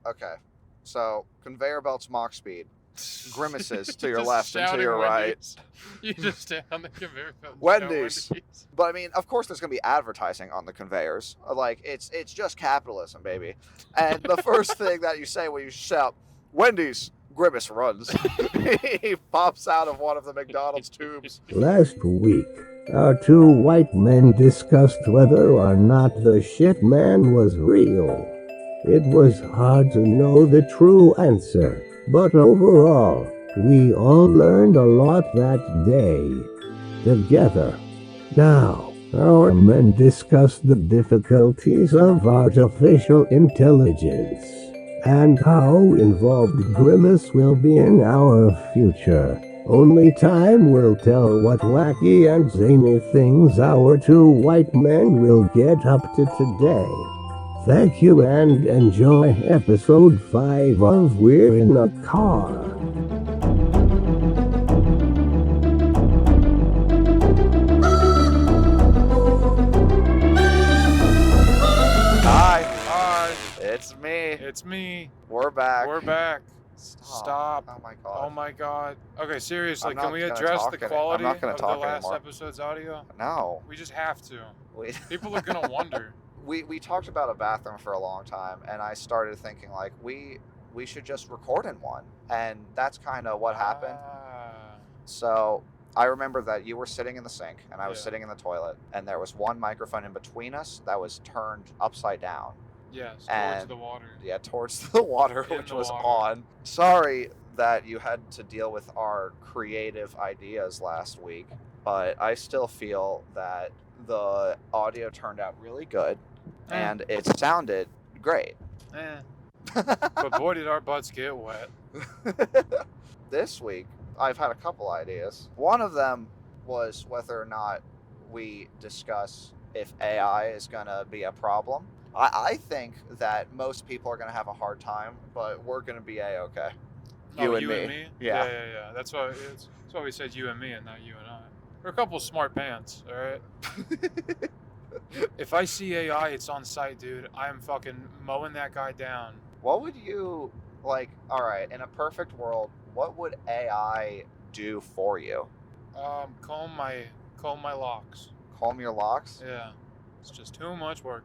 Okay. So, conveyor belts Mach speed. Grimaces to your Just left and to shouting your right. Wendy's. You just stand on the conveyor belt and shout Wendy's. Wendy's. But I mean, of course, there's gonna be advertising on the conveyors. Like it's just capitalism, baby. And the first thing that you say when you shout Wendy's, Grimace runs. He pops out of one of the McDonald's tubes. Last week, our two white men discussed whether or not the shit man was real. It was hard to know the true answer, but overall, we all learned a lot that day. Together. Now, our men discussed the difficulties of artificial intelligence and how involved Grimace will be in our future. Only time will tell what wacky and zany things our two white men will get up to today. Thank you and enjoy episode 5 of We're in a Car. Hi, it's me. It's me. We're back. We're back. Stop. Oh my god. Oh my god. Okay, seriously, I'm can not we gonna address talk the any- I'm quality not gonna of talk the last anymore. episode's audio? No. We just have to. We People are gonna wonder. we talked about a bathroom for a long time, and I started thinking like we should just record in one, and that's kind of what happened. So I remember that you were sitting in the sink and I was Yeah. sitting in the toilet, and there was one microphone in between us that was turned upside down. Yes, towards And- the water. Yeah, towards the water, In which the was water. on. Sorry that you had to deal with our creative ideas last week, but I still feel that the audio turned out really good and it sounded great. Eh. But boy, did our butts get wet. This week, I've had a couple ideas. One of them was whether or not we discuss if AI is going to be a problem. I think that most people are going to have a hard time, but we're going to be A-okay. You and me? Yeah. Yeah. That's why we said you and me and not you and I. We're a couple smart pants, all right? If I see AI, it's on site, dude. I am fucking mowing that guy down. What would you, like, all right, in a perfect world, what would AI do for you? Comb my locks. Comb your locks? Yeah. It's just too much work.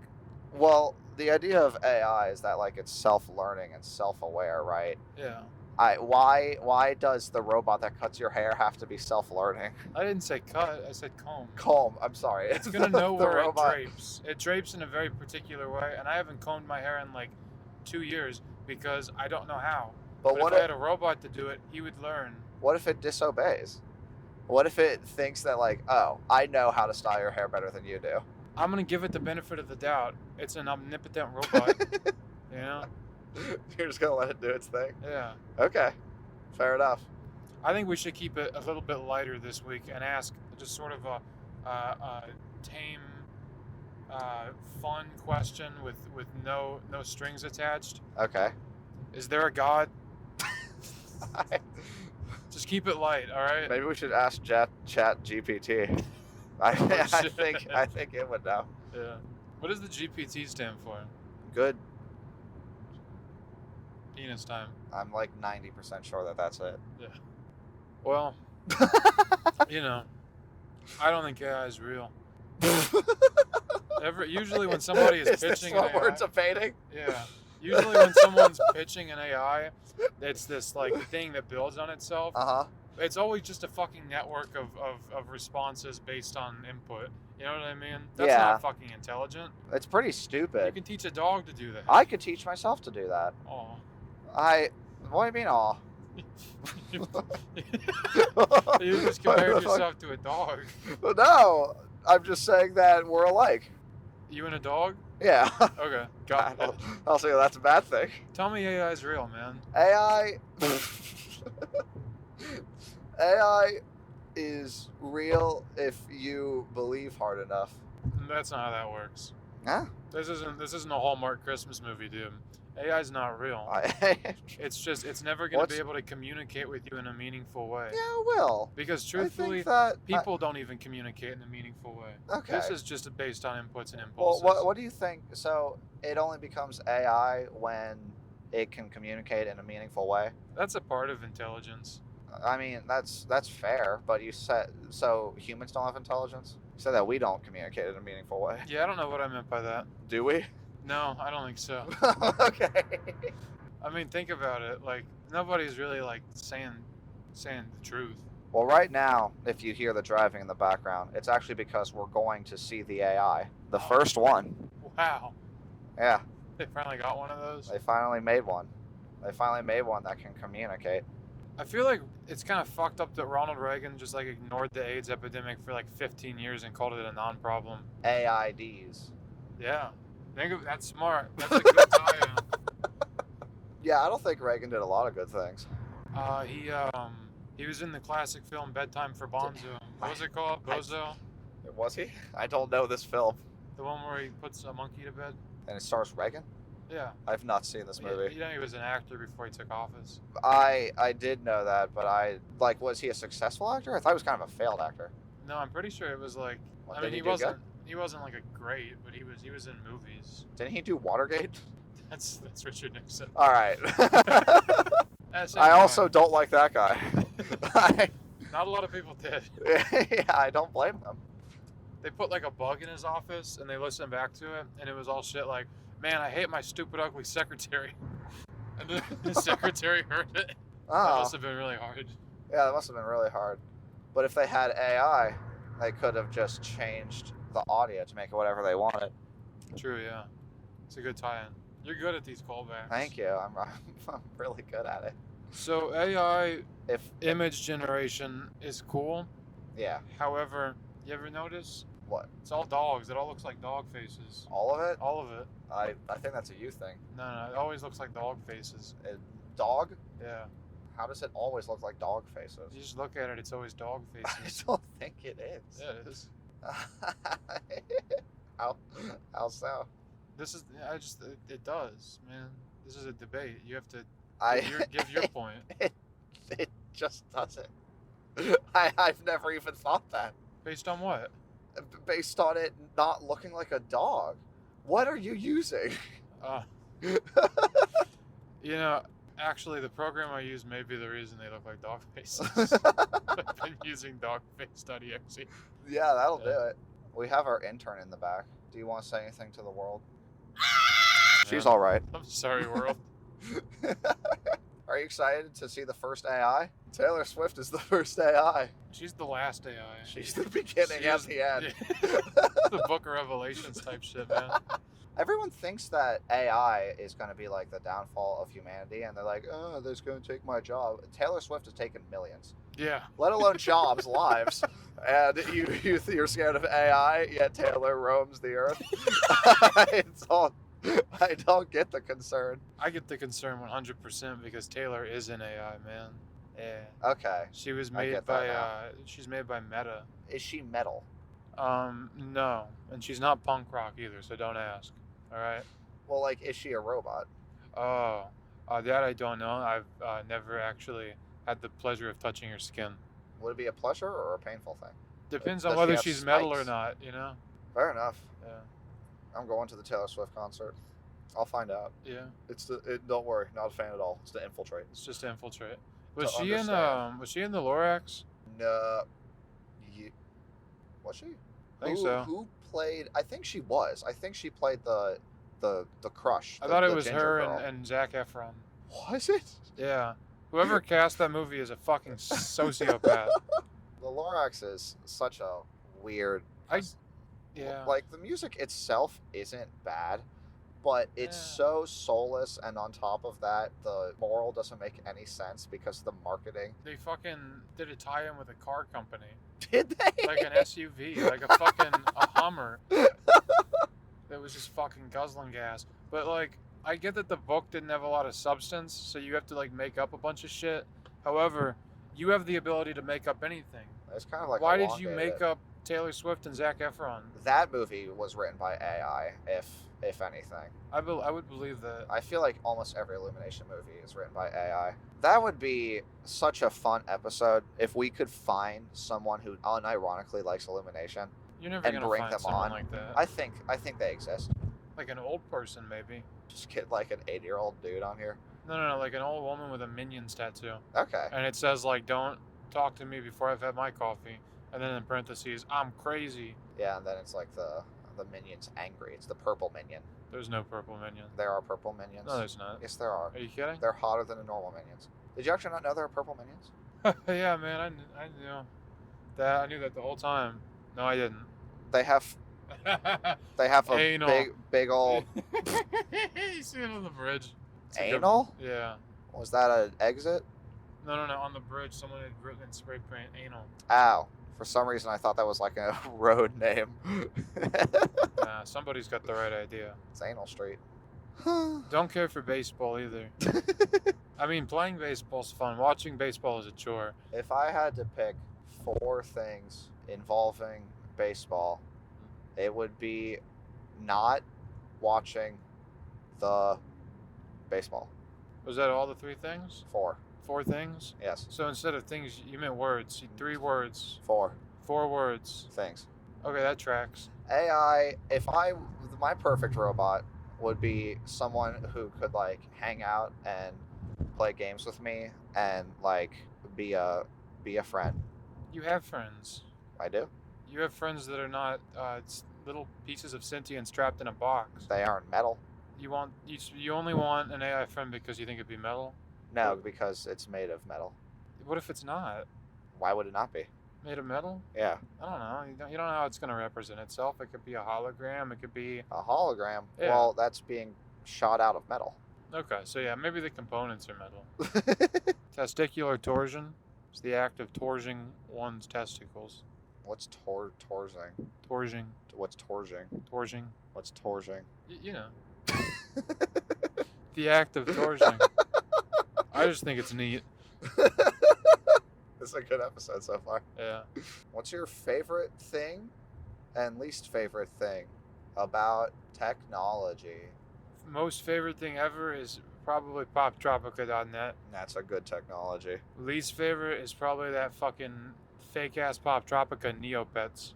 Well, the idea of AI is that, like, it's self-learning and self-aware, right? Yeah. Why does the robot that cuts your hair have to be self-learning? I didn't say cut, I said comb. Comb, I'm sorry. It's gonna know The where robot- it drapes. It drapes in a very particular way, and I haven't combed my hair in like 2 years because I don't know how. But But what if I if, had a robot to do it, he would learn. what if it disobeys? What if it thinks that, like, oh, I know how to style your hair better than you do? I'm gonna give it the benefit of the doubt. It's an omnipotent robot. You know? You're just gonna let it do its thing? Yeah. Okay, fair enough. I think we should keep it a little bit lighter this week and ask just sort of a tame, fun question with no strings attached. Okay. Is there a God? Just keep it light, all right? Maybe we should ask Chat GPT. I shit. think it would know. Yeah. What does the GPT stand for? Good. Penis time. I'm like 90% sure that that's it. Well, you know, I don't think AI is real. Usually when somebody is Is this pitching an what AI, we're debating? yeah. Usually when someone's pitching an AI, it's this like thing that builds on itself. Uh-huh. It's always just a fucking network of responses based on input. You know what I mean? That's Yeah. not fucking intelligent. It's pretty You stupid. can teach a dog to do that. I could teach myself to do that. Oh. What do you mean, aw? You just compared yourself to a dog. No, I'm just saying that we're alike. You and a dog? Yeah. Okay. Got it. I'll say that's a bad thing. Tell me AI is real, man. AI AI is real if you believe hard enough. That's not how that works. Huh? This isn't a Hallmark Christmas movie, dude. AI's not real. It's never going to be able to communicate with you in a meaningful way. Yeah, it will. Because I truthfully, think that people don't even communicate in a meaningful way. Okay. This is just based on inputs and Well, impulses. what do you think? So it only becomes AI when it can communicate in a meaningful way. That's a part of intelligence. I mean, that's fair, but you said so humans don't have intelligence? You said that we don't communicate in a meaningful way. Yeah, I don't know what I meant by that. Do we? No, I don't think so. Okay. I mean, think about it. Like, nobody's really like saying the truth. Well, right now, if you hear the driving in the background, it's actually because we're going to see the AI. The first one. Wow. Yeah, They finally got one of those. they finally made one. They finally made one that can communicate. I feel like it's kind of fucked up that Ronald Reagan just like ignored the AIDS epidemic for like 15 years and called it a non-problem. AIDs. Yeah. Think of that's smart. That's a good tie-in. Yeah, I don't think Reagan did a lot of good things. He was in the classic film Bedtime for Bonzo. What was it called? Bozo? Was he? I don't know this film. The one where he puts a monkey to bed? And it stars Reagan? Yeah. I've not seen this movie. You know, he was an actor before he took office. I did know that, but was he a successful actor? I thought he was kind of a failed actor. No, I'm pretty sure it was like. Well, I did mean, he do wasn't. good? He wasn't like a great, but he was in movies. Didn't he do Watergate? That's Richard Nixon. All right. Same I guy. also don't like that guy. Not a lot of people did. Yeah, I don't blame them. They put like a bug in his office and they listened back to it, and it was all shit like, "Man, I hate my stupid, ugly secretary." And then the secretary heard it. That Oh, must have been really hard. yeah, that must have been really hard. But if they had AI, they could have just changed the audio to make it whatever they wanted. True, yeah. It's a good tie-in. You're good at these callbacks. Thank you. I'm really good at it. So AI If image generation is cool. yeah, However, you ever notice what? it's all dogs? It all looks like dog faces. All of it? All of it. I think that's a you thing. No, it always looks like dog faces. Dog? Yeah. How does it always look like dog faces? You just look at it, it's always dog I faces. don't think it is. Yeah, it is. How so? This is, it does, man. This is a debate. You have to I give your point. it just doesn't. I've never even thought that. Based on what? Based on it not looking like a dog. What are you using? You know, actually, the program I use may be the reason they look like dog faces. I've been using dogface.exe. Yeah, that'll do Yeah. it. We have our intern in the back. Do you want to say anything to the world? She's Yeah. all right. I'm sorry, world. Are you excited to see the first AI? Taylor Swift is the first AI. She's the last AI. She's the beginning She and is- the end. The Book of Revelations type shit, man. Everyone thinks that AI is going to be like the downfall of humanity, and they're like, oh, that's going to take my job. Taylor Swift has taken millions, Yeah. let alone jobs, lives. And you're scared of AI, yet Taylor roams the earth. I don't get the concern. I get the concern 100% because Taylor is an AI, man. Yeah. Okay. She was I made get that by now. she's made by Meta. Is she metal? No. And she's not punk rock either, so don't ask. All right? Well, like, is she a robot? Oh, that I don't know. I've never actually had the pleasure of touching her skin. Would it be a pleasure or a painful thing? Depends Does on she whether have she's metal or spikes? not, you know? Fair enough. Yeah. I'm going to the Taylor Swift concert. I'll find out. Yeah. Don't worry, not a fan at all. It's to infiltrate. It's just to infiltrate. Was To she in understand. was she in the Lorax? No. Was she? I think so. Who played? I think she was. I think she played the crush. I the- thought it the was ginger her girl. and Zac Efron. Was it? Yeah. Whoever cast that movie is a fucking sociopath. The Lorax is such a weird. Yeah. Like, the music itself isn't bad, but it's Yeah. so soulless, and on top of that, the moral doesn't make any sense because of the marketing. They fucking did a tie-in with a car company, Did they? like an SUV, like a fucking a Hummer that was just fucking guzzling gas. But like, I get that the book didn't have a lot of substance, so you have to like make up a bunch of shit. However, you have the ability to make up anything. It's kind of like Why did you elongated. make up Taylor Swift and Zac Efron? That movie was written by AI, if anything. I would believe that. I feel like almost every Illumination movie is written by AI. That would be such a fun episode if we could find someone who unironically likes Illumination. You're never and gonna bring find them someone on. like that. I think they exist. Like an old person, maybe. Just get like an 80-year-old dude on here. No, like an old woman with a Minions tattoo. Okay. And it says, like, don't talk to me before I've had my coffee. And then in parentheses, I'm crazy. Yeah, and then it's like the minion's angry. It's the purple minion. There's no purple minion. There are purple minions. No, there's not. Yes, there are. Are you kidding? They're hotter than the normal minions. Did you actually not know there are purple minions? Yeah, man, I knew that. I knew that the whole time. No, I didn't. They have a Anal. big old You see it on the bridge. It's like anal. yeah. Was that an exit? No. On the bridge, someone had written in spray paint anal. Ow. For some reason, I thought that was like a road name. Nah, somebody's got the right idea. It's Anal Street. Don't care for baseball either. I mean, playing baseball's fun. Watching baseball is a chore. If I had to pick 4 things involving baseball, it would be not watching the baseball. Was that all the 3 things? 4. 4 things? Yes. So instead of things, you meant words. 3 words. 4 4 words. things. Okay, that tracks. AI, my perfect robot would be someone who could like hang out and play games with me and like be a friend. You have friends. I do. You have friends that are not little pieces of sentience trapped in a box. They aren't metal. You only want an AI friend because you think it'd be metal? No, because it's made of metal. What if it's not Why would it not be? made of metal? Yeah, I don't know. You don't know how it's going to represent itself. It could be a hologram. It could be... a hologram. Yeah. Well, that's being shot out of metal. Okay, so yeah, maybe the components are metal. Testicular torsion is the act of torsioning one's testicles. What's torsing? Torsioning. What's torsing? Torsioning. What's torsing? You know. The act of torsioning. I just think it's neat. It's a good episode so far. Yeah. What's your favorite thing and least favorite thing about technology? Most favorite thing ever is probably poptropica.net. That's a good technology. Least favorite is probably that fucking fake ass Poptropica Neopets.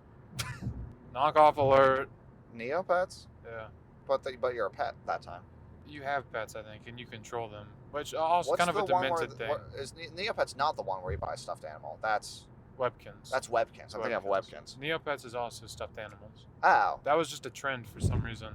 Knockoff alert. Neopets? Yeah. But you're a pet that time. You have pets, I think, and you control them, which also What's kind of a the one where demented thing. is Neopets not the one where you buy a stuffed animal? That's Webkins. Webkins. I'm thinking of Webkins. Neopets is also stuffed animals. Ow. That was just a trend for some reason.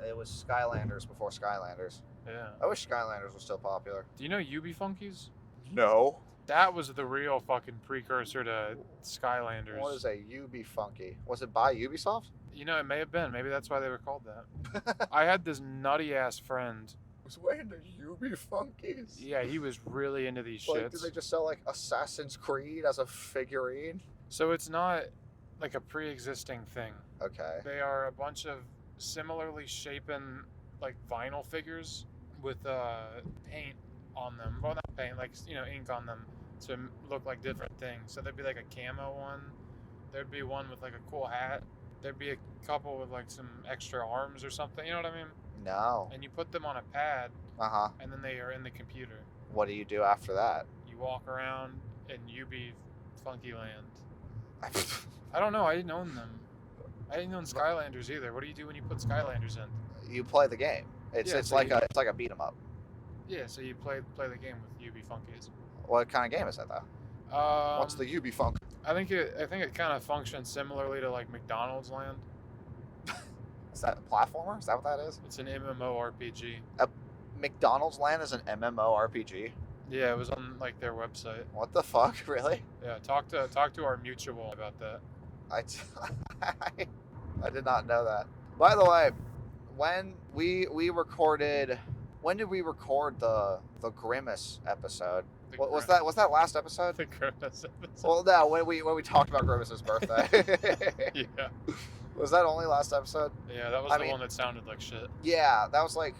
It was Skylanders before Skylanders. Yeah. I wish Skylanders was still popular. Do you know UB Funkies? No. That was the real fucking precursor to Skylanders. What is a UB Funky? Was it by Ubisoft? You know, it may have been. Maybe that's why they were called that. I had this nutty ass friend. Was way into UB Funkies. Yeah, he was really into these Like, shits. did they just sell like Assassin's Creed as a figurine? So it's not like a pre-existing thing. Okay. They are a bunch of similarly shapen like vinyl figures with paint on them. Well, not paint, like, you know, ink on them to look like different things. So there'd be like a camo one. There'd be one with like a cool hat. There'd be a couple with like some extra arms or something. You know what I mean? No. And you put them on a pad, Uh-huh. and then they are in the computer. What do you do after that? You walk around in UB Funky Land. I don't know. I didn't own them. I didn't own Skylanders either. What do you do when you put Skylanders in? You play the game. It's Yeah, so like a beat 'em up. Yeah, so you play the game with UB Funkies. What kind of game is that though? What's the UB Funk? I think it kind of functions similarly to like McDonald's Land. Is that a platformer? Is that what that is? It's an MMORPG. McDonald's Land is an MMORPG. Yeah, it was on like their website. What the fuck, really? Yeah, talk to our mutual about that. I did not know that. By the way, when we recorded, when did we record the Grimace episode? Was that last episode? The Grimace episode. Well, no, when we talked about Grimace's birthday. Yeah. Was that only last episode? Yeah, that was the one that sounded like shit. Yeah, that was like,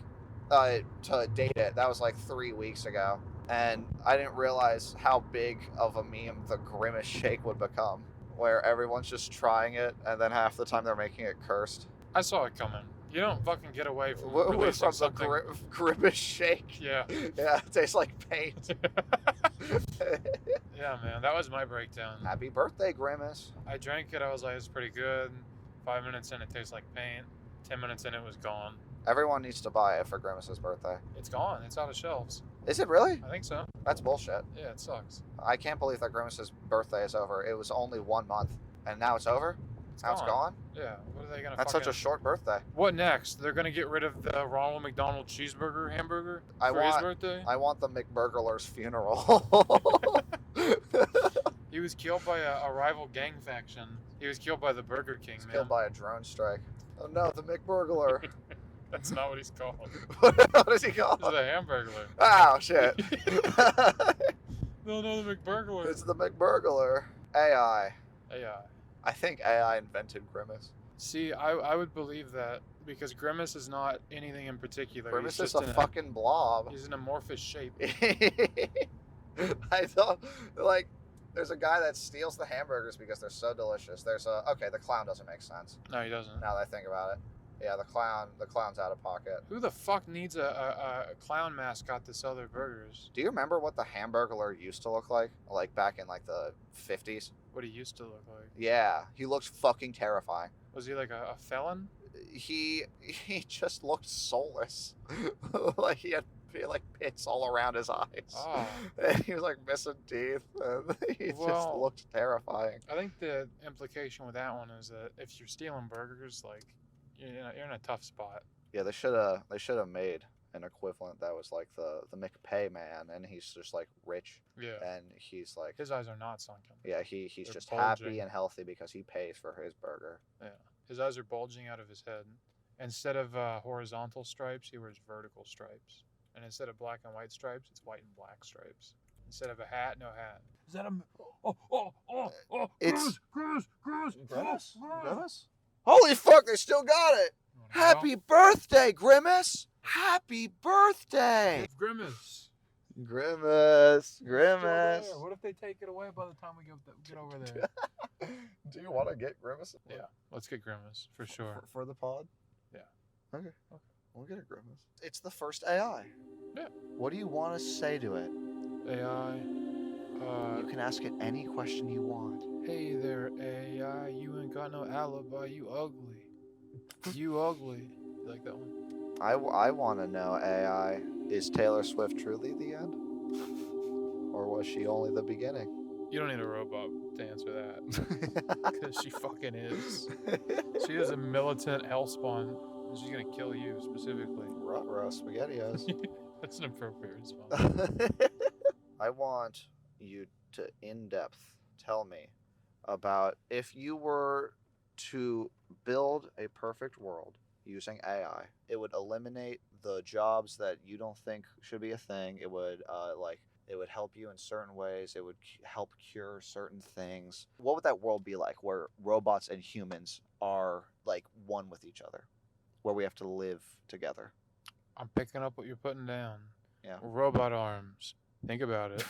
to date it, that was like 3 weeks ago. And I didn't realize how big of a meme the Grimace shake would become, where everyone's just trying it, and then half the time they're making it cursed. I saw it coming. You don't fucking get away from What releasing from something. the Grimace shake? Yeah. Yeah, it tastes like paint. Yeah, man, that was my breakdown. Happy birthday, Grimace. I drank it. I was like, it's pretty good. 5 minutes in, it tastes like paint. 10 minutes in, it was gone. Everyone needs to buy it for Grimace's birthday. It's gone. It's out of shelves. Is it really? I think so. That's bullshit. Yeah, it sucks. I can't believe that Grimace's birthday is over. It was only 1 month, and now it's over? Now it's gone? Yeah. What are they gonna? That's such a short birthday. What next? They're gonna get rid of the Ronald McDonald cheeseburger hamburger for his birthday? I want the McBurglar's funeral. He was killed by a rival gang faction. He was killed by the Burger King, man. Killed by a drone strike. Oh no, the McBurglar. That's not what he's called. What is he called? He's a hamburglar. Oh shit. No, the McBurglar. It's the McBurglar. AI. AI. I think AI invented Grimace. See, I would believe that because Grimace is not anything in particular. Grimace He's is just a fucking blob. He's an amorphous shape. I thought, like, there's a guy that steals the hamburgers because they're so delicious. Okay, the clown doesn't make sense. No, he doesn't. Now that I think about it. Yeah, the clown's out of pocket. Who the fuck needs a clown mascot to sell their burgers? Do you remember what the Hamburglar used to look like? Like back in like the 50s? What he used to look like? Yeah, he looked fucking terrifying. Was he like a felon? He just looked soulless. Like he had like pits all around his eyes. Oh. And he was like missing teeth. And he just looked terrifying. I think the implication with that one is that if you're stealing burgers, like you're in a tough spot. Yeah, they should have made an equivalent that was like the McPay man, and he's just like rich. Yeah. And he's like his eyes are not sunken. Yeah, he's They're just bulging. happy and healthy because he pays for his burger. Yeah. His eyes are bulging out of his head. Instead of horizontal stripes, he wears vertical stripes. And instead of black and white stripes, it's white and black stripes. Instead of a hat, no hat. Is that a It's Grimace? Grimace? Holy fuck, they still got it! Happy birthday, Grimace! Happy birthday! Grimace. Grimace. What if they take it away by the time we get over there? Do you want to get Grimace? Yeah, let's get Grimace for sure. For the pod? Yeah. Okay. We'll get a Grimace. It's the first AI. Yeah. What do you want to say to it? AI. You can ask it any question you want. Hey there, AI. You ain't got no alibi. You ugly. You ugly. You like that one? I want to know, AI, is Taylor Swift truly the end? Or was she only the beginning? You don't need a robot to answer that. Because she fucking is. She is a militant hellspawn. And she's going to kill you specifically. Ruh-roh, SpaghettiOs. That's an appropriate response. I want you to in-depth tell me about if you were to build a perfect world using AI, it would eliminate the jobs that you don't think should be a thing. It would it would help you in certain ways. It would help cure certain things. What would that world be like where robots and humans are like one with each other, where we have to live together? I'm picking up what you're putting down. Yeah. Robot arms. Think about it.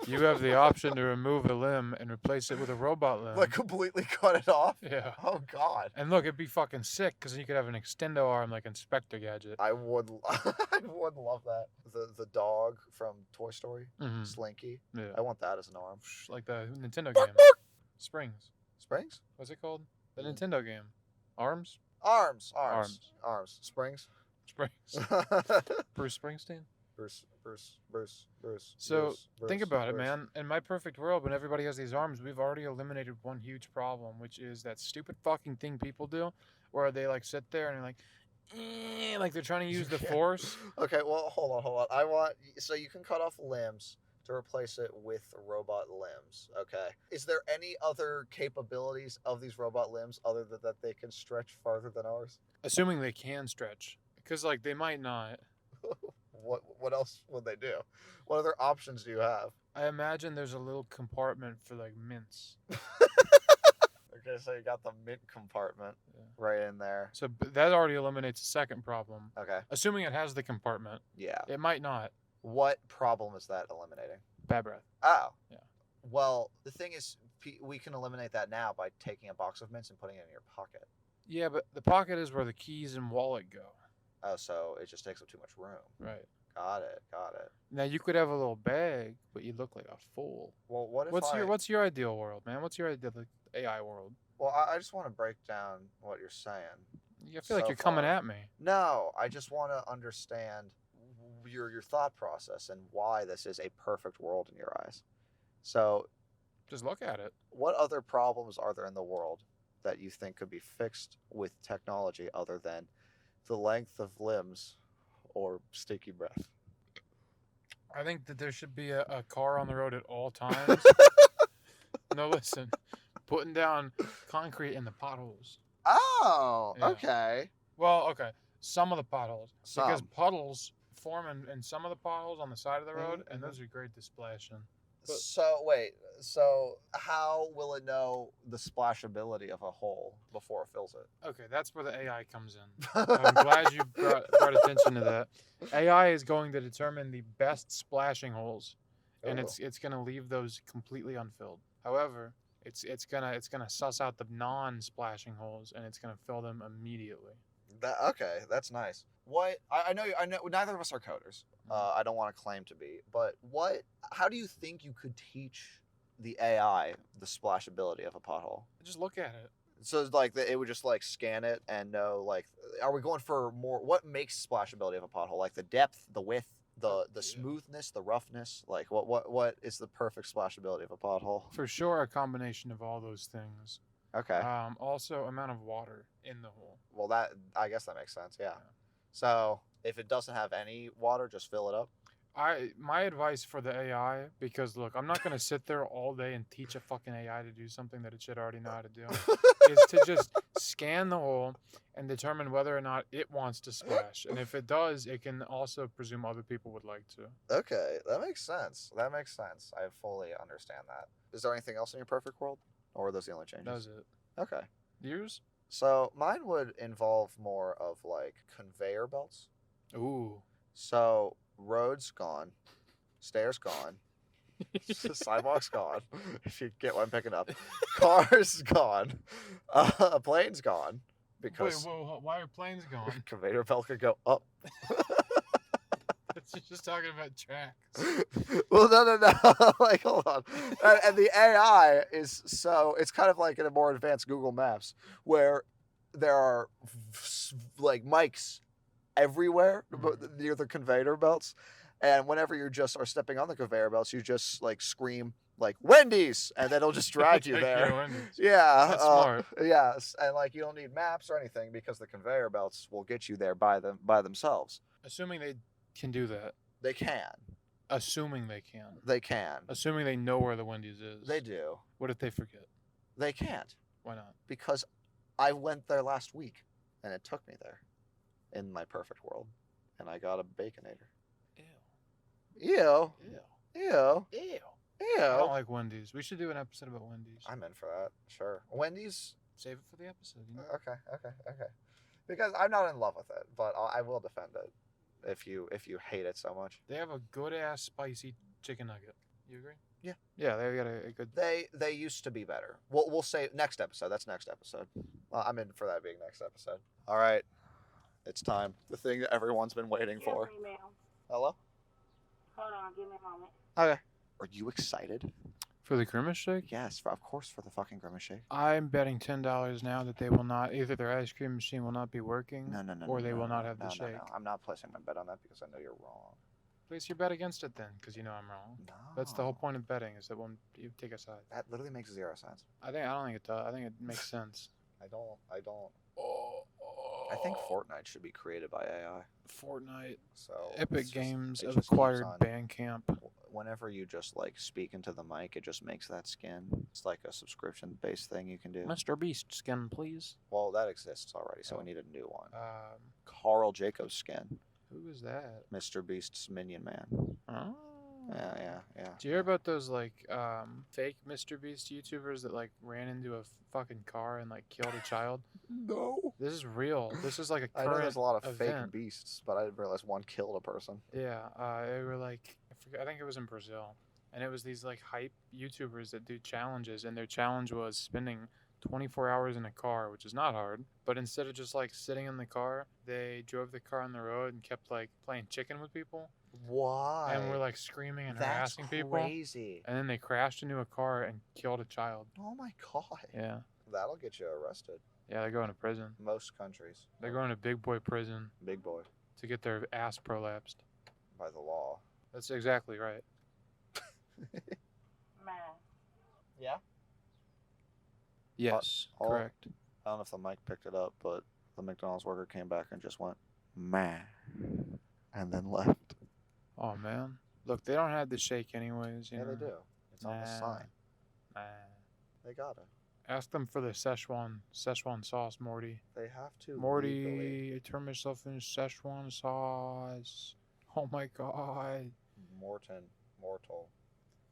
You have the option to remove a limb and replace it with a robot limb. Like completely cut it off? Yeah. Oh God. And look, it'd be fucking sick because you could have an extendo arm like Inspector Gadget. I would love that. The dog from Toy Story, Mhm. Slinky. Yeah. I want that as an arm. Like the Nintendo Bark, game. bark. Springs. Springs? What's it called? The Nintendo game. Arms? Arms. Springs. Springs. Bruce Springsteen? Bruce. So think about it, man. In my perfect world, when everybody has these arms, we've already eliminated one huge problem, which is that stupid fucking thing people do, where they like sit there and they're like they're trying to use the force. Okay, well, hold on. So you can cut off limbs to replace it with robot limbs. Okay. Is there any other capabilities of these robot limbs other than that they can stretch farther than ours? Assuming they can stretch, because like they might not. What else would they do? What other options do you have? I imagine there's a little compartment for like mints. Okay, so you got the mint compartment Yeah. right in there. So that already eliminates the second problem. Okay. Assuming it has the compartment, Yeah. it might not. What problem is that eliminating? Bad breath. Oh. Yeah. Well, the thing is, we can eliminate that now by taking a box of mints and putting it in your pocket. Yeah, but the pocket is where the keys and wallet go. Oh, so it just takes up too much room. Right. Got it. Now you could have a little bag, but you look like a fool. Well, what if What's your ideal world, man? What's your ideal AI world? Well, I just want to break down what you're saying. I feel like so you're coming far. at me. No, I just want to understand your thought process and why this is a perfect world in your eyes. So, Just look at it. what other problems are there in the world that you think could be fixed with technology other than the length of limbs or sticky breath? I think that there should be a car on the road at all times. No, listen. Putting down concrete in the potholes. Oh, Yeah. okay. Well, okay. Some of the potholes. Because Some. puddles form in some of the potholes on the side of the road, Mhm, and mhm. those are great to splash in. But- So wait, so how will it know the splashability of a hole before it fills it? Okay, that's where the AI comes in. I'm glad you brought attention to that. AI is going to determine the best splashing holes, and Ooh. it's going to leave those completely unfilled. However, it's gonna suss out the non-splashing holes, and it's gonna fill them immediately. Okay, that's nice. What I know neither of us are coders. I don't want to claim to be, but how do you think you could teach the AI the splashability of a pothole? Just look at it. So it's like it would just like scan it and know like, are we going for more? What makes splashability of a pothole? Like the depth, the width, the Yeah. smoothness, the roughness. Like what is the perfect splashability of a pothole? For sure, a combination of all those things. Okay. Also, amount of water in the hole. Well, that I guess that makes sense. Yeah. So if it doesn't have any water, just fill it up. My advice for the AI, because look, I'm not gonna sit there all day and teach a fucking AI to do something that it should already know how to do, is to just scan the hole and determine whether or not it wants to splash. And if it does, it can also presume other people would like to. Okay, that makes sense. That makes sense. I fully understand that. Is there anything else in your perfect world, or are those the only changes? Does it? Okay. Yours? So mine would involve more of like conveyor belts. Ooh. So roads gone, stairs gone, sidewalks gone. If you get what I'm picking up, cars gone, planes gone because Why are planes gone? conveyor belt could go up. You're just talking about tracks. Well, no. Like, hold on. And the AI is it's kind of like in a more advanced Google Maps where there are like mics everywhere near the conveyor belts. And whenever you just are stepping on the conveyor belts, you just like scream like Wendy's, and then it'll just drag you Take there. to Wendy's. Yeah, That's smart. Yes, and like you don't need maps or anything because the conveyor belts will get you there by themselves. Assuming they can do that. They can. Assuming they can. They can. Assuming they know where the Wendy's is. They do. What if they forget? They can't Why not? because I went there last week, and it took me there, in my perfect world, and I got a Baconator. Ew. Ew. Ew. Ew. Ew. Ew. I don't like Wendy's. We should do an episode about Wendy's. I'm in for that. Sure. Wendy's. Save it for the episode. You know? Okay. Because I'm not in love with it, but I will defend it if you hate it so much. They have a good ass spicy chicken nugget. You agree? Yeah. Yeah, they got a good. They used to be better. We'll say next episode. That's next episode. I'm in for that being next episode. All right. It's time. The thing that everyone's been waiting for. Hello? Hold on, give me a moment. Okay. Are you excited? For the Grimace shake? Yes, of course, for the fucking Grimace shake. I'm betting $10 now that they will not, either their ice cream machine will not be working, No. or they will not have the shake. No. I'm not placing my bet on that because I know you're wrong. Place your bet against it then, because you know I'm wrong. No. That's the whole point of betting, is that when you take a side. That literally makes 0 sense. I don't think it does. I think it makes sense. I don't. I think Fortnite should be created by AI. Fortnite. So Epic it's just- Games it have just keeps acquired on- Bandcamp. Whenever you just like speak into the mic, it just makes that skin. It's like a subscription-based thing you can do. Mr. Beast skin, please. Well, that exists already, so Oh. we need a new one. Um, Carl Jacobs skin, who is that? Mr. Beast's minion man. Oh. Yeah. Do you hear about those like fake Mr. Beast YouTubers that like ran into a fucking car and like killed a child? No. This is real. This is like a I current know there's a lot of fake event. beasts, but I didn't realize one killed a person. Yeah, they were like, I think it was in Brazil, and it was these like hype YouTubers that do challenges, and their challenge was spending 24 hours in a car, which is not hard. But instead of just like sitting in the car, they drove the car on the road and kept like playing chicken with people, Why? and were like screaming and That's harassing people. crazy. And then they crashed into a car and killed a child. Oh my god. Yeah, That'll get you arrested. Yeah, they're going to prison. Most countries. They're going to big boy prison Big boy. to get their ass prolapsed. By the law. That's exactly right. Man. Yeah? Yes, all- correct. I don't know if the mic picked it up, but the McDonald's worker came back and just went, "Man," and then left. Oh man, look, they don't have the shake anyways. You Yeah, know? they do. It's on the Nah. sign. Nah. They gotta. Ask them for the Szechuan sauce, Morty. They have to. Morty, legally. I turned myself into Szechuan sauce. Oh my god. Mortal.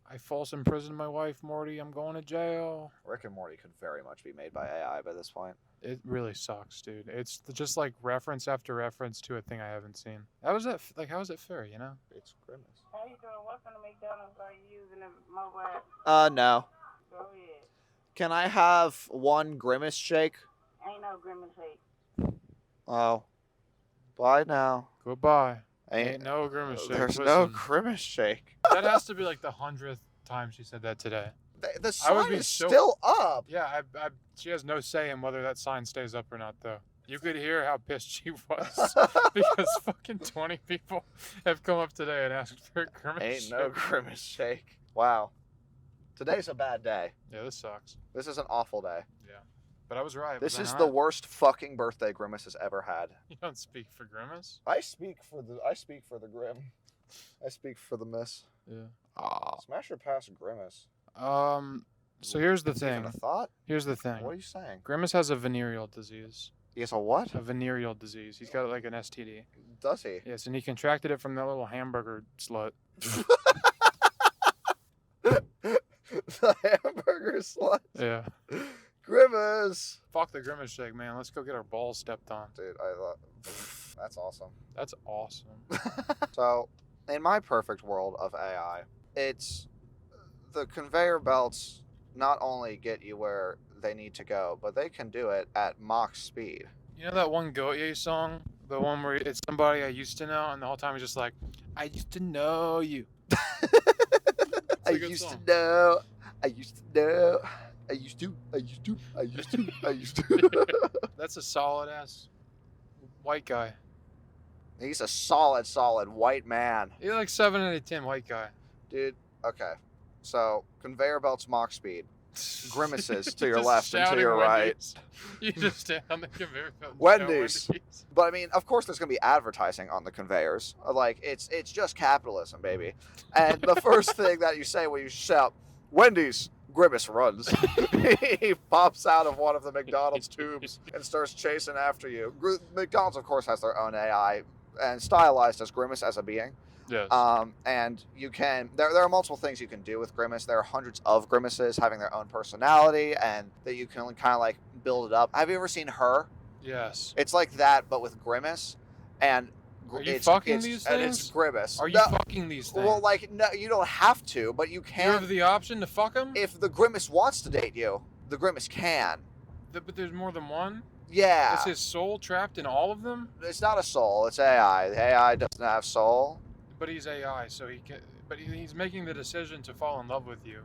I false imprisoned my wife, Morty. I'm going to jail. Rick and Morty could very much be made by AI by this point. It really sucks, dude. It's just like reference after reference to a thing I haven't seen. How is that? Like, how is it fair? You know? It's Grimace. How you doing? What kind of McDonald's are you using the mobile app? No. Go ahead. Can I have one Grimace shake? Ain't no Grimace hate. Oh. Bye now. Goodbye. Ain't no Grimace shake. There's no Listen, Grimace shake. that has to be like the 100th time she said that today. The I would sign be is so- still up. Yeah, she has no say in whether that sign stays up or not, though. You could hear how pissed she was because fucking 20 people have come up today and asked for a Grimace Ain't shake. no Grimace shake. Wow. Today's a bad day. Yeah, this sucks. This is an awful day. Yeah, but I was right. This was is I the not? worst fucking birthday Grimace has ever had. You don't speak for Grimace. I speak for the Grim. I speak for the miss. Yeah. Smash or pass Grimace. So here's the That's even thing. a thought? Here's the thing. What are you saying? Grimace has a venereal disease. He has a what? A venereal disease. He's got like an STD. Does he? Yes, and he contracted it from that little hamburger slut. The hamburger slut. Yeah. Grimace. Fuck the Grimace shake, man. Let's go get our balls stepped on. Dude, I thought that's awesome. That's awesome. So, in my perfect world of AI, it's the conveyor belts not only get you where they need to go, but they can do it at Mach speed. You know that one Goye song? The one where it's somebody I used to know, and the whole time he's just like, I used to know you. I a good used song. to know. I used to know. I used to. I used to. I used to. I used to. That's a solid ass white guy. He's a solid white man. He's like 7 out of 10 white guy. Dude, okay. So, conveyor belts Mach speed. Grimaces to your Just left and to shouting your right. Wendy's. You just stand on the conveyor belt. and shout Wendy's. Wendy's. But I mean, of course, there's gonna be advertising on the conveyors. Like it's just capitalism, baby. And the first thing that you say when you shout, "Wendy's," Grimace runs. He pops out of one of the McDonald's tubes and starts chasing after you. McDonald's, of course, has their own AI and stylized as Grimace as a being. Yes. And you can there are multiple things you can do with Grimace. There are hundreds of Grimaces having their own personality, and that you can kind of like build it up. Have you ever seen Her? Yes. It's like that, but with Grimace, and Are you it's, fucking it's, these and it's things? Grimace. Are you No, fucking these things? well, like no, you don't have to, but you you can. have the option to fuck them? If the Grimace wants to date you, the Grimace can. But there's more than one? Yeah, Is his soul trapped in all of them? it's not a soul; it's AI. The AI doesn't have soul. But he's AI, so he can. But he's making the decision to fall in love with you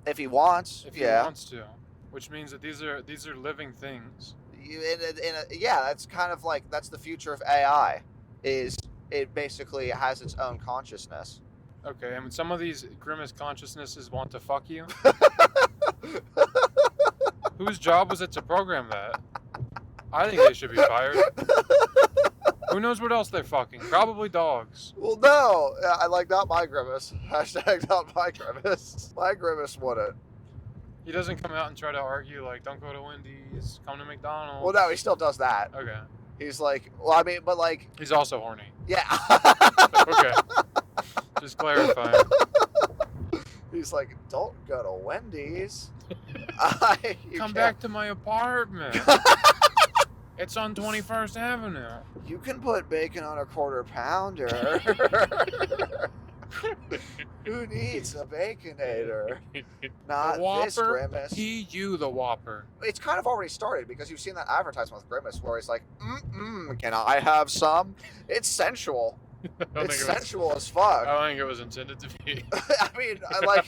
If he wants, if he yeah. wants to, which means that these are living things. Yeah, that's kind of like that's the future of AI. Is it basically has its own consciousness. Okay, and some of these Grimace consciousnesses want to fuck you. Whose job was it to program that? I think they should be fired. Who knows what else they're fucking? Probably dogs. Well, no, I like not my Grimace. Hashtag not my Grimace. My Grimace wouldn't. He doesn't come out and try to argue like, don't go to Wendy's, come to McDonald's. Well, no, he still does that. Okay. He's like, well, I mean, but like, He's also horny. yeah. Okay. Just clarifying. He's like, don't go to Wendy's. You Come can't- back to my apartment. It's on 21st Avenue. You can put bacon on a quarter pounder. Who needs a baconator? Not The this Whopper, Grimace. you the Whopper. It's kind of already started because you've seen that advertisement with Grimace where he's like, can I have some? It's sensual. I It's sensual as fuck. don't think it was intended to be. I mean, like,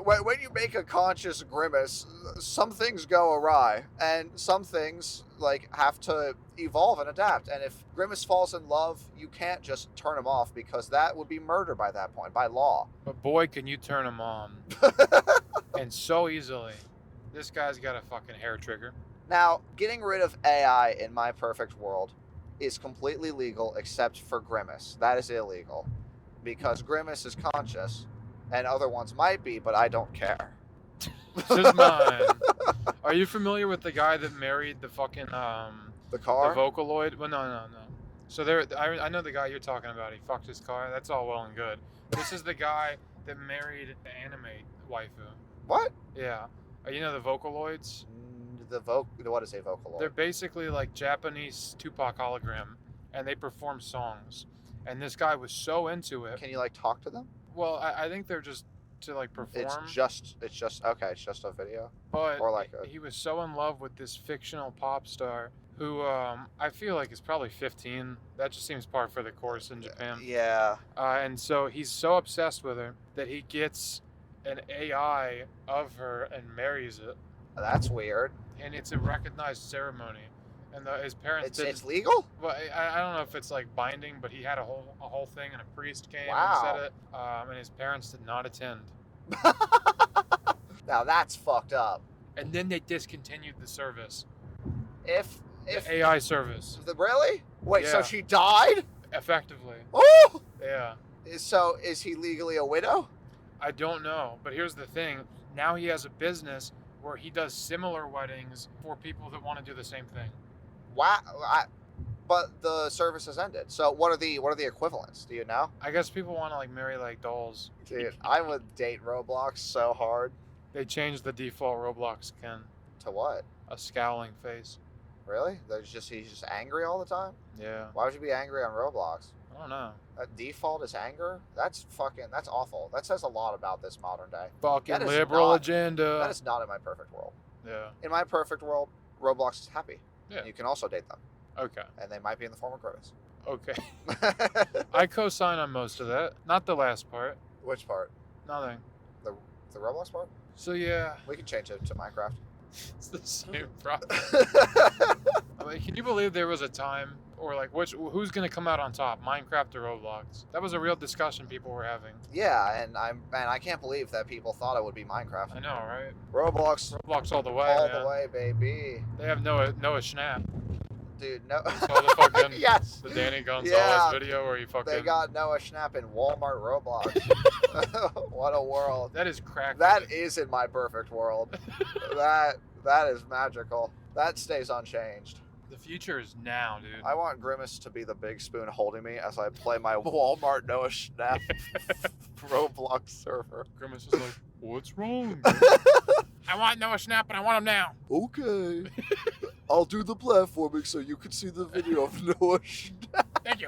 when you make a conscious Grimace, some things go awry, and some things like have to evolve and adapt. And if Grimace falls in love, you can't just turn him off because that would be murder by that point, by law. But boy, can you turn him on. And so easily. This guy's got a fucking hair trigger. Now, getting rid of AI in my perfect world is completely legal except for Grimace. That is illegal because Grimace is conscious, and other ones might be, but I don't care. This is mine. Are you familiar with the guy that married the fucking The car? the Vocaloid? Well, no. So there, I know the guy you're talking about. He fucked his car. That's all well and good. This is the guy that married the anime waifu. What? Yeah. You know the Vocaloids? What is a Vocaloid? They're basically like Japanese Tupac hologram, and they perform songs. And this guy was so into it. Can you like talk to them? Well, I think they're just to like perform. It's just okay. It's just a video. But or like he was so in love with this fictional pop star who I feel like is probably 15. That just seems par for the course in Japan. Yeah. And so he's so obsessed with her that he gets an AI of her and marries it. That's weird. And it's a recognized ceremony. And his parents It's legal? Well, I don't know if it's like binding, but he had a whole thing, and a priest came Wow. and said it, and his parents did not attend. Now that's fucked up. And then they discontinued the service, If the AI service, really? Wait, so Yeah. she died? effectively. Oh! Yeah, So is he legally a widow? I don't know, but here's the thing: now he has a business where he does similar weddings for people that want to do the same thing. Wow. But the service has ended. So what are the equivalents? Do you know? I guess people want to like marry like dolls. Dude, I would date Roblox so hard. They changed the default Roblox skin, To what? a scowling face. Really? He's just angry all the time? Yeah, Why would you be angry on Roblox? I don't know. That default is anger? That's awful. That says a lot about this modern day. Fucking That is liberal not- agenda. That is not in my perfect world. Yeah. In my perfect world, Roblox is happy. Yeah. And you can also date them. Okay. And they might be in the form of Grimace. Okay. I co-sign on most of that. Not the last part. Which part? Nothing. The Roblox part? So yeah, We can change it to Minecraft. it's the same problem. I mean, can you believe there was a time, or like, who's gonna come out on top, Minecraft or Roblox? That was a real discussion people were having. Yeah, and I can't believe that people thought it would be Minecraft. I know, right? Roblox Roblox all the way, all man. the way, baby. They have Noah Schnapp. Dude, no. Saw the fucking Yes. the Danny Gonzalez Yeah. video where he fucking. They got Noah Schnapp in Walmart Roblox. What a world. That is crack. That is in my perfect world. that is magical. That stays unchanged. The future is now, dude. I want Grimace to be the big spoon holding me as I play my Walmart Noah Schnapp Roblox server. Grimace is like, what's wrong? I want Noah Schnapp, and I want him now. Okay. I'll do the platforming so you can see the video of Noah Schnapp. Thank you.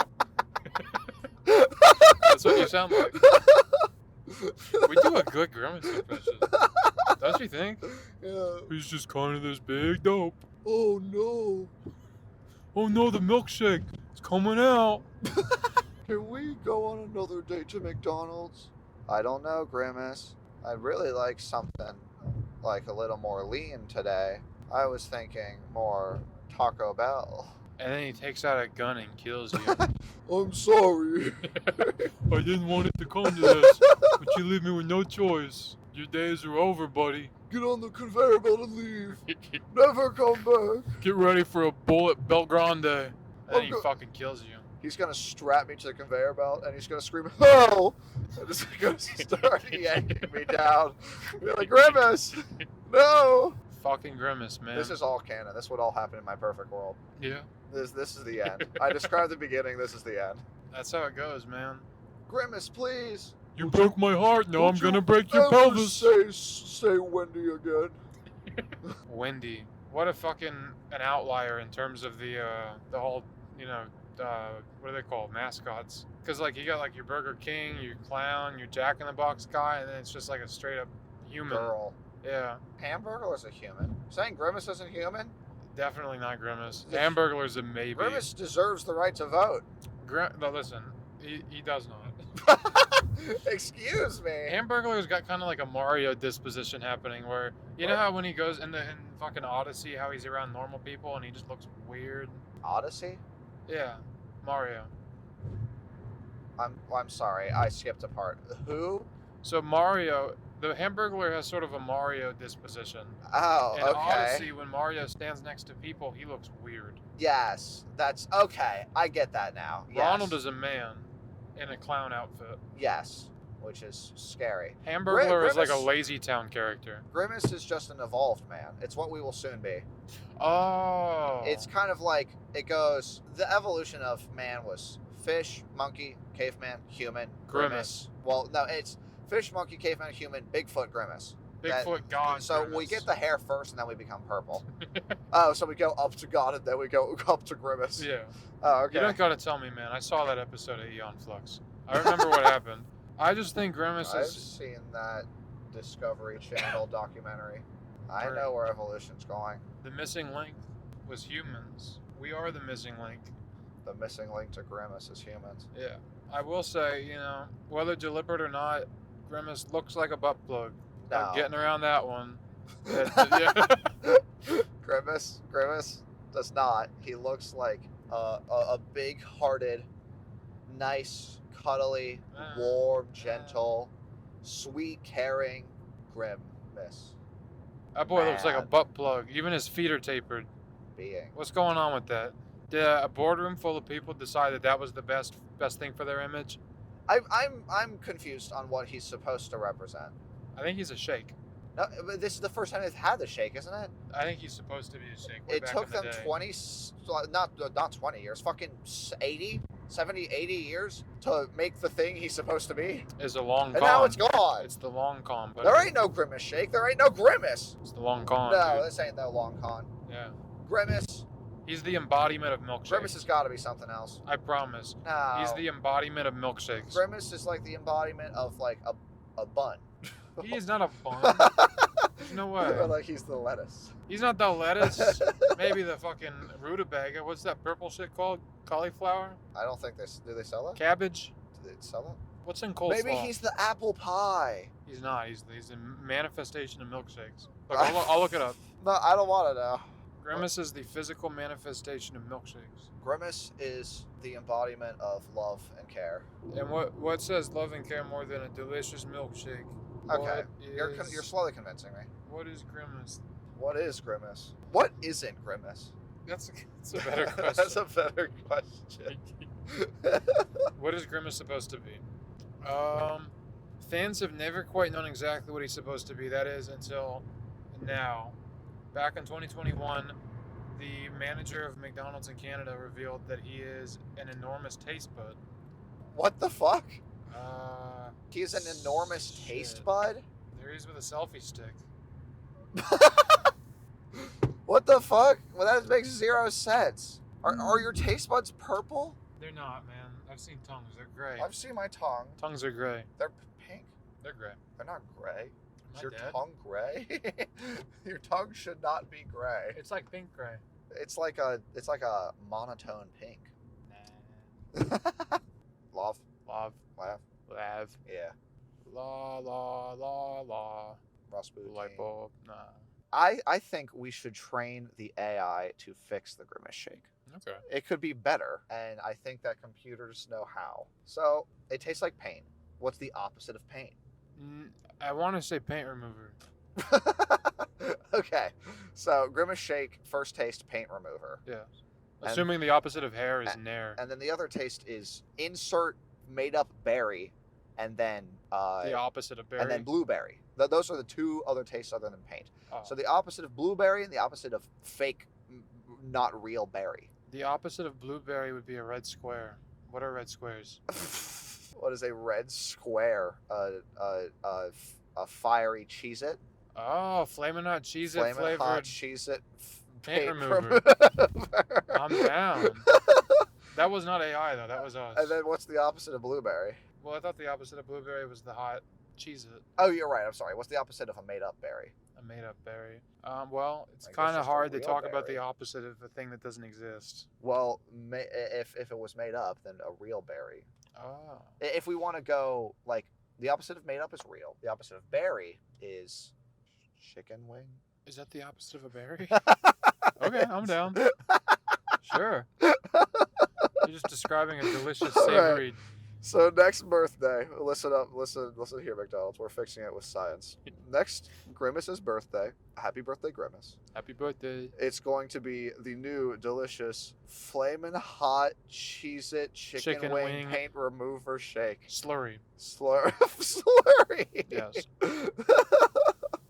That's what you sound like. We do a good Grimace impression. Don't you think? Yeah. He's just kind of this big dope. Oh no. Oh no, the milkshake. It's coming out. Can we go on another date to McDonald's? I don't know, Grimace. I'd really like something like a little more lean today. I was thinking more Taco Bell. And then he takes out a gun and kills you. I'm sorry. I didn't want it to come to this, but you leave me with no choice. Your days are over, buddy. Get on the conveyor belt and leave. Never come back. Get ready for a bullet Belgrande. And then he go- fucking kills you. He's gonna strap me to the conveyor belt and he's gonna scream, "Hell!" And he's gonna start yanking me down. Be like, Grimace, no. Fucking Grimace, man. This is all canon. This would all happen in my perfect world. Yeah, This is the end. I described the beginning. This is the end. that's how it goes, man. Grimace, please. You broke my heart. Now I'm Don't gonna you break your ever pelvis. Say Wendy again. Wendy, what a fucking an outlier in terms of the whole, what are they called, mascots? Because like you got like your Burger King, your clown, your Jack in the Box guy, and then it's just like a straight up human. Girl. Yeah, Hamburglar's a human. Saying Grimace isn't human? definitely not Grimace. The- Hamburglar's a maybe. Grimace deserves the right to vote. No, listen, he does not. Excuse me. Hamburglar's got kind of like a Mario disposition happening where, you know how when he goes in fucking Odyssey, how he's around normal people and he just looks weird? Odyssey? Yeah, Mario. I'm sorry, I skipped a part. Who? So Mario, the Hamburglar has sort of a Mario disposition. Oh, In okay. Odyssey, when Mario stands next to people, he looks weird. Yes, that's okay. I get that now. Yes. Ronald is a man in a clown outfit. Yes, which is scary. Hamburglar is like a Grimace- lazy town character. Grimace is just an evolved man. It's what we will soon be. Oh. It's kind of like it goes. The evolution of man was fish, monkey, caveman, human, Grimace. Well, no, it's fish, monkey, caveman, human, Bigfoot, Grimace. Bigfoot, God. So Grimace. we get the hair first, and then we become purple. Oh, so we go up to God, and then we go up to Grimace. Yeah. Oh, okay. You don't gotta tell me, man. I saw that episode of Eon Flux. I remember what happened. I just think Grimace I've is. seen that Discovery Channel documentary. I Right. know where evolution's going. The missing link was humans. We are the missing link. The missing link to Grimace is humans. Yeah. I will say, whether deliberate or not, Grimace looks like a butt plug. No. I'm getting around that one. Yeah. Grimace does not. He looks like a big-hearted, nice, cuddly, warm, gentle, sweet, caring Grimace That boy looks like a Man. butt plug. Even his feet are tapered. being. What's going on with that? Did a boardroom full of people decide that was the best thing for their image? I'm confused on what he's supposed to represent. I think he's a shake. No, but this is the first time they've had the shake, isn't it? I think he's supposed to be a shake. Way It back took in the them day. 20, not 20 years, fucking 80, 70, 80 years to make the thing he's supposed to be. Is a long And con. now it's gone. It's the long con, but There ain't no Grimace shake. There ain't no Grimace. it's the long con. No, Dude. this ain't no long con. Yeah. Grimace. He's the embodiment of milkshakes. Grimace has got to be something else. I promise. No. He's the embodiment of milkshakes. Grimace is like the embodiment of like a bun. He is not a bun. There's no way. Or like he's the lettuce. He's not the lettuce. Maybe the fucking rutabaga. What's that purple shit called? Cauliflower? I don't think do they sell that? Cabbage? Do they sell that? What's in coleslaw? Maybe he's the apple pie. He's not. He's a manifestation of milkshakes. Look, I'll look it up. No, I don't want to know. Grimace is the physical manifestation of milkshakes. Grimace is the embodiment of love and care. And what says love and care more than a delicious milkshake? Okay, What you're slowly convincing me. What is Grimace? What is Grimace? What isn't Grimace? That's a better question. That's a better question. What is Grimace supposed to be? Fans have never quite known exactly what he's supposed to be. That is until now. Back in 2021, the manager of McDonald's in Canada revealed that he is an enormous taste bud. What the fuck? Uh, He's an enormous taste shit. bud? There he is with a selfie stick. What the fuck? Well, that makes zero sense. Are your taste buds purple? They're not, man. I've seen tongues. They're gray. I've seen my tongue. Tongues are gray. They're pink. They're gray. They're not gray. Is My your dad. tongue gray? Your tongue should not be gray. It's like pink gray. It's like a monotone pink. Love, Love. laugh, Lav. yeah. La la la la. Rasputin. Light bulb. Nah. I think we should train the AI to fix the Grimace shake. Okay. It could be better, and I think that computers know how. So it tastes like paint. What's the opposite of paint? I want to say paint remover. Okay, so Grimace shake, first taste, paint remover, Yeah. And- Assuming the opposite of hair is nair. and then the other taste is insert made up berry, and then The opposite of berry. and then blueberry. Those are the two other tastes other than paint. Oh. So the opposite of blueberry and the opposite of fake, not real berry. The opposite of blueberry would be a red square. What are red squares? What is a red square? A fiery Cheez-It? Oh, Flamin' Hot Cheez-It Flamin' flavored. Hot Cheez-It paint remover. I'm down. That was not AI though. That was us. And then what's the opposite of blueberry? Well, I thought the opposite of blueberry was the hot Cheez-It, Oh, you're right. I'm sorry. What's the opposite of a made-up berry? a made-up berry. Well, it's I guess kind of just a hard to real talk about berry. the opposite of a thing that doesn't exist. Well, if it was made up, then a real berry. Oh. If we want to go like the opposite of made up is real. The opposite of berry is chicken wing. Is that the opposite of a berry? Okay, I'm down. Sure. You're just describing a delicious, All right. savory. So next birthday, listen up, listen here, McDonald's. We're fixing it with science. Next Grimace's birthday. Happy birthday, Grimace. Happy birthday. It's going to be the new delicious flamin' hot Cheez-It chicken wing paint remover shake. Slurry. Slurry. Yes.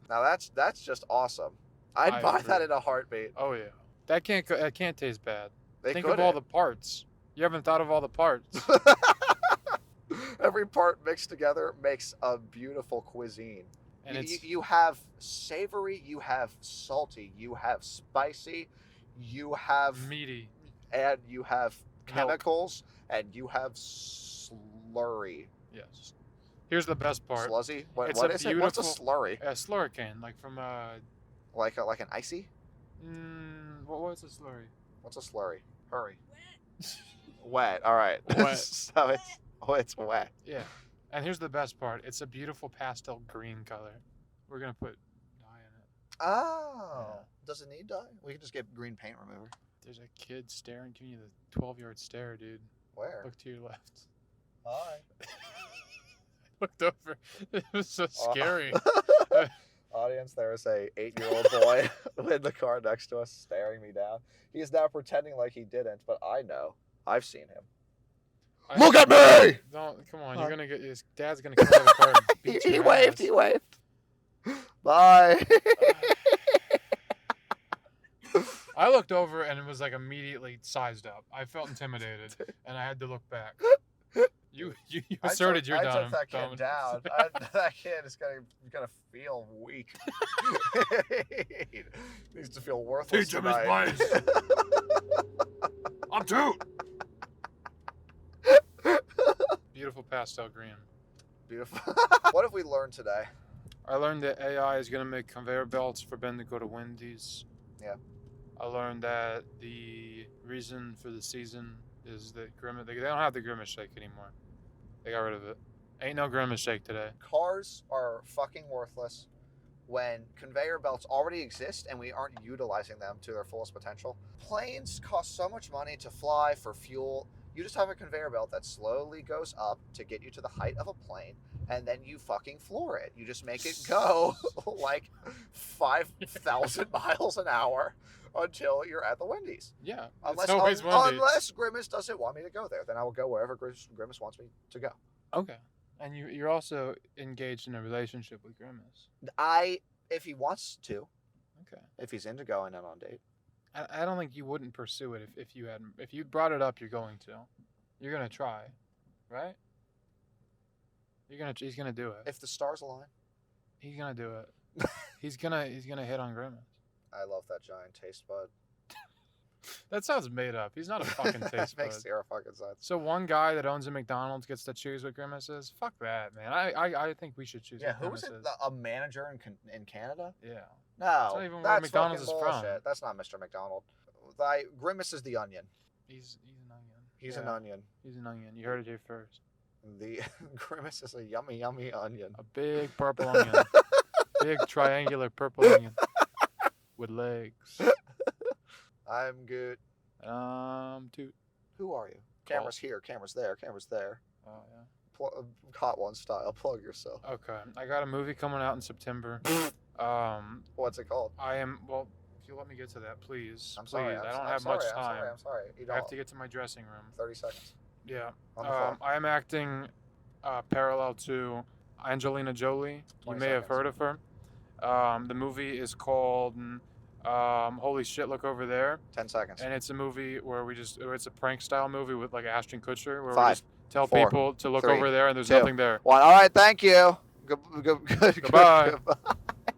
Now that's just awesome. I'd buy agree. that in a heartbeat. Oh yeah. That can't taste bad. They Think of all the parts. You haven't thought of all the parts. Every part mixed together makes a beautiful cuisine. And You have savory, you have salty, you have spicy, you have meaty. and you have chemicals, and you have slurry. Yes. Here's the best part. Sluzzy? What It's is a it? What's a beautiful- slurry? A slurricane, like from Like an icy? what was a slurry? What's a slurry? Hurry. Wet. All right. Wet. So it's wet. Yeah. And here's the best part. It's a beautiful pastel green color. We're gonna put dye in it. Oh. Yeah. Does it need dye? We can just get green paint remover. There's a kid staring, giving you the 12-yard stare, dude. Where? Look to your left. Hi. Looked over. It was so scary. Audience, there is a 8-year-old boy in the car next to us staring me down. He is now pretending like he didn't, but I know. I've seen him. Look at me! Don't come on. You're gonna get his dad's gonna come out of the car and beat He your waved. ass. He waved. Bye. I looked over and it was like immediately sized up. I felt intimidated and I had to look back. You asserted your I dominance. took that kid down. That kid is gonna feel weak. He needs to feel worthless. Teach him his tonight. place. I'm two. Beautiful pastel green. Beautiful. What have we learned today? I learned that AI is going to make conveyor belts for Ben to go to Wendy's. Yeah. I learned that the reason for the season is that Grimace, they don't have the Grimace shake anymore. They got rid of it. Ain't no Grimace shake today. Cars are fucking worthless when conveyor belts already exist and we aren't utilizing them to their fullest potential. Planes cost so much money to fly for fuel. You just have a conveyor belt that slowly goes up to get you to the height of a plane, and then you fucking floor it. You just make it go like 5,000 miles an hour until you're at the Wendy's. Yeah. Unless Grimace doesn't want me to go there, then I will go wherever Grimace wants me to go. Okay. And you're also engaged in a relationship with Grimace. If he wants to, Okay. if he's into going out on date. I don't think you wouldn't pursue it if you brought it up. You're going to. You're gonna try, right? He's gonna do it. If the stars align. He's gonna do it. he's gonna hit on Grimace. I love that giant taste bud. That sounds made up. He's not a fucking taste bud. Makes zero fucking sense. So one guy that owns a McDonald's gets to choose what Grimace is? Fuck that, man. I think we should choose. Yeah, what who was Grimace it? is. A manager in Canada? Yeah. No, not even where that's McDonald's fucking is from. bullshit. That's not Mr. McDonald. Grimace is the onion. He's an onion. He's Yeah, an onion. He's an onion. You heard it here first. The Grimace is a yummy, yummy onion. A big purple onion. Big triangular purple onion with legs. I'm good. Toot. Who are you? Camera's here. Camera's there. Camera's there. Oh yeah. Hot One style. Plug yourself. Okay. I got a movie coming out in September. What's it called? If you let me get to that, please. I'm sorry. I don't have much time. I'm sorry. You I don't. have to get to my dressing room. 30 seconds. Yeah. On the phone. I am acting parallel to Angelina Jolie. You 20 may have seconds. heard of her. The movie is called Holy Shit, Look Over There. 10 seconds. And it's a movie where it's a prank style movie with like Ashton Kutcher where we 5, just tell 4, people to look 3, over there and there's 2, nothing there. 1. All right. Thank you. Goodbye. Goodbye.